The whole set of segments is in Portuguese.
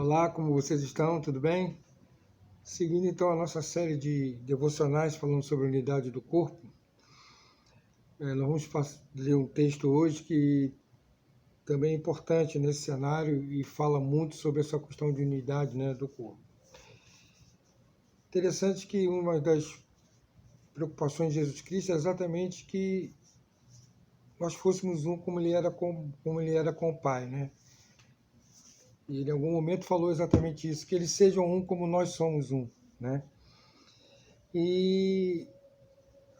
Olá, como vocês estão? Tudo bem? Seguindo então a nossa série de devocionais falando sobre a unidade do corpo, nós vamos ler um texto hoje que também é importante nesse cenário e fala muito sobre essa questão de unidade, né, do corpo. Interessante que uma das preocupações de Jesus Cristo é exatamente que nós fôssemos um como ele era com o Pai, né? E ele em algum momento falou exatamente isso, que eles sejam um como nós somos um, né? E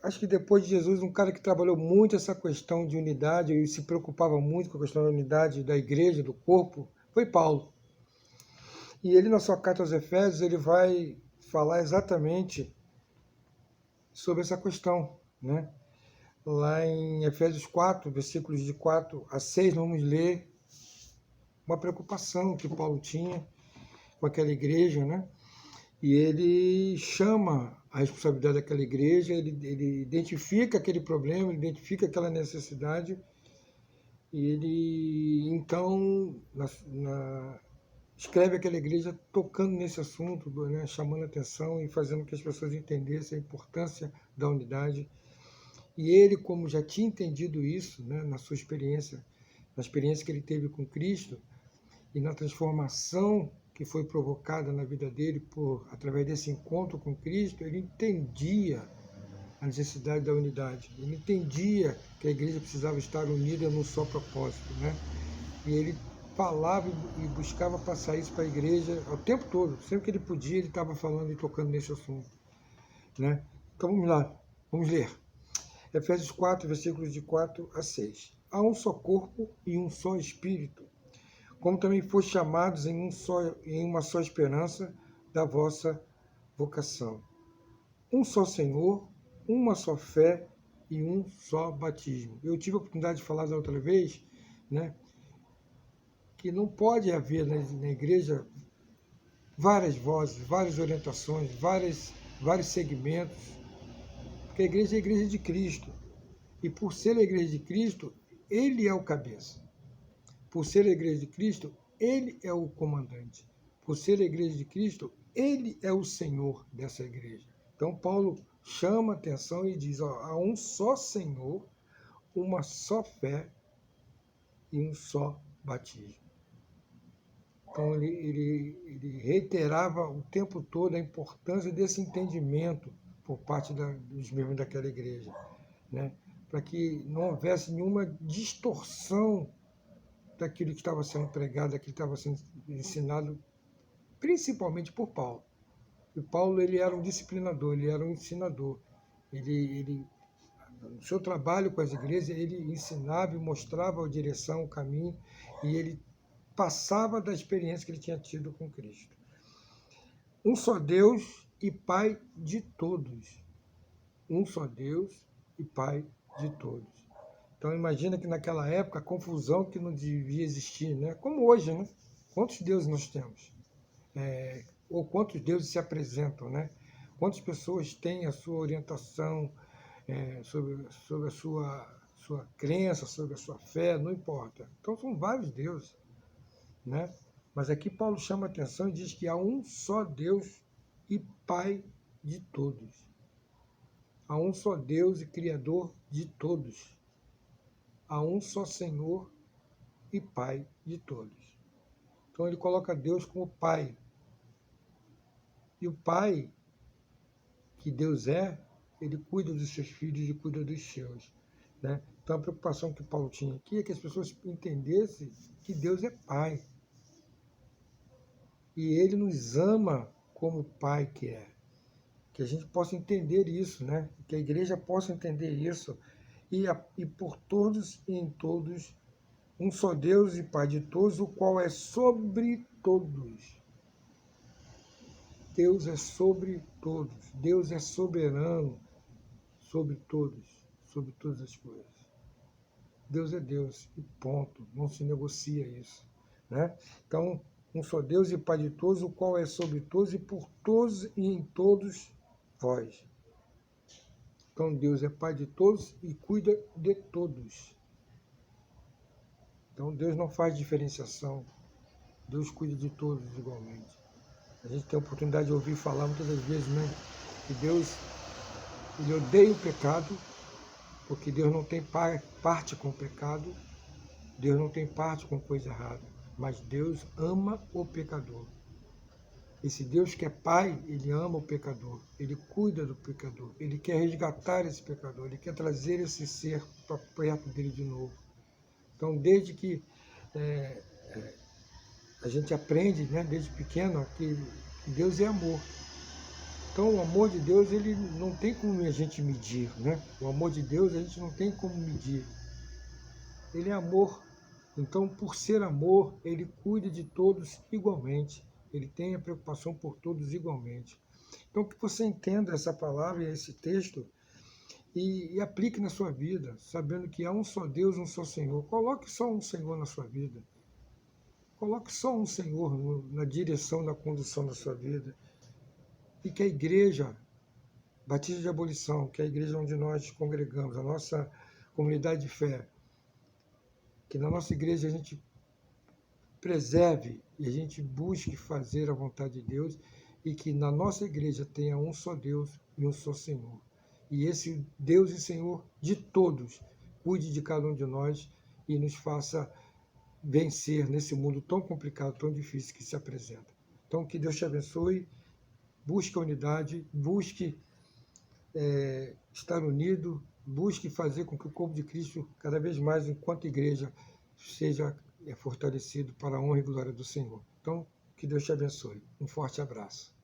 acho que depois de Jesus, um cara que trabalhou muito essa questão de unidade e se preocupava muito com a questão da unidade da igreja, do corpo, foi Paulo. E ele, na sua carta aos Efésios, ele vai falar exatamente sobre essa questão, né? Lá em Efésios 4, versículos de 4 a 6, vamos ler uma preocupação que Paulo tinha com aquela igreja, né? E ele chama a responsabilidade daquela igreja, ele identifica aquele problema, ele identifica aquela necessidade. E ele, então, escreve aquela igreja tocando nesse assunto, né, chamando a atenção e fazendo que as pessoas entendessem a importância da unidade. E ele, como já tinha entendido isso, né, na experiência que ele teve com Cristo e na transformação que foi provocada na vida dele através desse encontro com Cristo, ele entendia a necessidade da unidade. Ele entendia que a igreja precisava estar unida num só propósito, né? E ele falava e buscava passar isso para a igreja o tempo todo. Sempre que ele podia, ele estava falando e tocando nesse assunto, né? Então vamos lá, vamos ler. Efésios 4, versículos de 4 a 6. Há um só corpo e um só espírito, como também foste chamados em uma só esperança da vossa vocação. Um só Senhor, uma só fé e um só batismo. Eu tive a oportunidade de falar da outra vez, né, que não pode haver na igreja várias vozes, várias orientações, vários segmentos, porque a igreja é a igreja de Cristo. E por ser a igreja de Cristo, ele é o cabeça. Por ser a igreja de Cristo, ele é o comandante. Por ser a igreja de Cristo, ele é o Senhor dessa igreja. Então, Paulo chama atenção e diz: ó, há um só Senhor, uma só fé e um só batismo. Então, ele reiterava o tempo todo a importância desse entendimento por parte dos membros daquela igreja, né? Para que não houvesse nenhuma distorção daquilo que estava sendo pregado, daquilo que estava sendo ensinado, principalmente por Paulo. E Paulo, ele era um disciplinador, ele era um ensinador. No seu trabalho com as igrejas, ele ensinava e mostrava a direção, o caminho, e ele passava da experiência que ele tinha tido com Cristo. Um só Deus e Pai de todos. Um só Deus e Pai de todos. Então imagina que naquela época a confusão que não devia existir, né? Como hoje, né? Quantos deuses nós temos? Ou quantos deuses se apresentam, né? Quantas pessoas têm a sua orientação sobre a sua crença, sobre a sua fé, não importa. Então são vários deuses, né? Mas aqui Paulo chama a atenção e diz que há um só Deus e Pai de todos. Há um só Deus e Criador de todos. Há um só Senhor e Pai de todos. Então ele coloca Deus como Pai. E o Pai, que Deus é, ele cuida dos seus filhos e cuida dos seus, né? Então a preocupação que Paulo tinha aqui é que as pessoas entendessem que Deus é Pai. E ele nos ama como Pai que é. Que a gente possa entender isso, né? Que a igreja possa entender isso. E por todos e em todos, um só Deus e Pai de todos, o qual é sobre todos. Deus é sobre todos. Deus é soberano sobre todos, sobre todas as coisas. Deus é Deus, e ponto. Não se negocia isso, né? Então, um só Deus e Pai de todos, o qual é sobre todos e por todos e em todos vós. Então, Deus é Pai de todos e cuida de todos. Então, Deus não faz diferenciação. Deus cuida de todos igualmente. A gente tem a oportunidade de ouvir falar muitas das vezes, né, que Deus, ele odeia o pecado, porque Deus não tem parte com o pecado, Deus não tem parte com coisa errada, mas Deus ama o pecador. Esse Deus que é Pai, ele ama o pecador, ele cuida do pecador, ele quer resgatar esse pecador, ele quer trazer esse ser para perto dele de novo. Então, desde que a gente aprende, né, desde pequeno, que Deus é amor. Então, o amor de Deus, ele não tem como a gente medir, né? O amor de Deus, a gente não tem como medir. Ele é amor. Então, por ser amor, ele cuida de todos igualmente. Ele tem a preocupação por todos igualmente. Então, que você entenda essa palavra e esse texto e aplique na sua vida, sabendo que há um só Deus, um só Senhor. Coloque só um Senhor na sua vida. Coloque só um Senhor na direção, na condução da sua vida. E que a igreja Batista de Abolição, que é a igreja onde nós congregamos, a nossa comunidade de fé, que na nossa igreja a gente preserve e a gente busque fazer a vontade de Deus e que na nossa igreja tenha um só Deus e um só Senhor. E esse Deus e Senhor de todos cuide de cada um de nós e nos faça vencer nesse mundo tão complicado, tão difícil que se apresenta. Então, que Deus te abençoe, busque a unidade, busque estar unido, busque fazer com que o corpo de Cristo, cada vez mais, enquanto igreja, seja fortalecido para a honra e glória do Senhor. Então, que Deus te abençoe. Um forte abraço.